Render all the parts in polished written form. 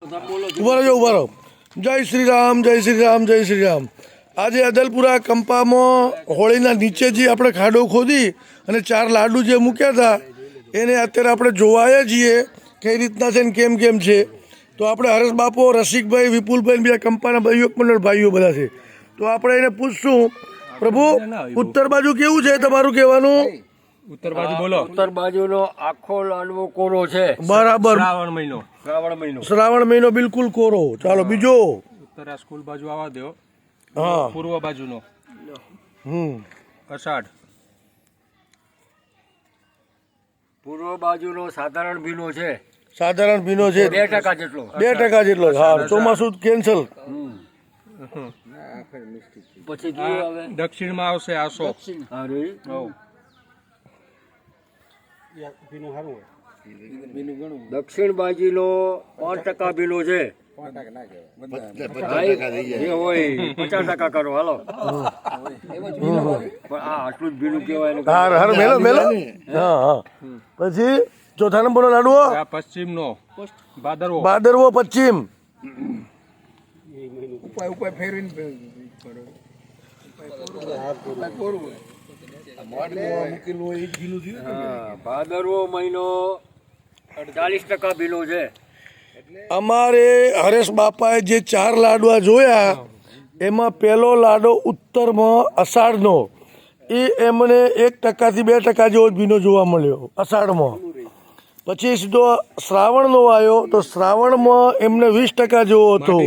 ઉભા રહો। જય શ્રી રામ, જય શ્રી રામ, જય શ્રી રામ। આજે અદલપુરા કંપામાં હોળીના નીચેથી આપણે ખાડો ખોદી અને 4 લાડુ જે મૂક્યા હતા એને અત્યારે આપણે જોવા આવ્યા છીએ કઈ રીતના છે ને કેમ કેમ છે। તો આપણે હરેશ બાપો, રસિકભાઈ, વિપુલભાઈ, બીજા કંપાના ભાઈઓ મંડળ ભાઈઓ બધા છે। તો આપણે એને પૂછશું, પ્રભુ ઉત્તર બાજુ કેવું છે તમારું કહેવાનું? ઉત્તર બાજુ બોલો। ઉત્તર બાજુનો આખો લાડવો કોરો છે। બરાબર, શ્રાવણ મહિનો બિલકુલ કોરો। ચાલો બીજો। ઉત્તર સ્કૂલ બાજુ આવવા દો। હા, પૂર્વ બાજુનો અષાઢ। પૂર્વ બાજુનો સાધારણ ભીનો છે। સાધારણ ભીનો છે 2% જેટલો। 2% જેટલો। હા, ચોમાસું કેન્સલ। પછી કયું આવે? દક્ષિણમાં આવશે આસો। દક્ષિણ બાજુનો 5% ભીનો છે। જે હોય 50% કરો હાલો। પણ આ આટલું જ ભીનું કહેવાય। હા, મેલો મેલો। હા હા, પછી ચોથા નંબરનો લાડવો પશ્ચિમનો ભાદરવો। ભાદરવો પશ્ચિમ। ભાદરવો મહિનો 40% ભીનો છે। અમારે હરેશ બાપાએ જે 4 લાડવા જોયા એમાં પહેલો લાડો ઉત્તરમાં અષાઢનો, એ એમને 1% થી 2% જેવો જ ભીનો જોવા મળ્યો અષાઢમાં। પછી સીધો શ્રાવણનો આવ્યો તો શ્રાવણમાં એમને 20% જેવો હતો।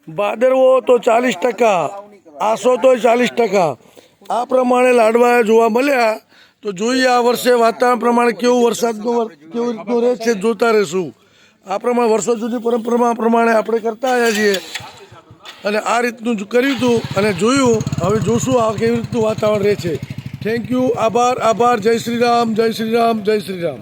ભાદરવો તો 40%, આસો તો 40%। આ પ્રમાણે લાડવા જોવા મળ્યા। તો જોઈએ આ વર્ષે વાતાવરણ પ્રમાણે કેવું વરસાદનું કેવી રીતનું રહે છે, જોતા રહીશું। આ પ્રમાણે વર્ષો જૂની પરંપરા પ્રમાણે આપણે કરતા આવ્યા છીએ અને આ રીતનું કર્યું હતું અને જોયું। હવે જોશું આ કેવી રીતનું વાતાવરણ રહે છે। થેન્ક યુ, આભાર, આભાર। જય શ્રી રામ, જય શ્રી રામ, જય શ્રી રામ।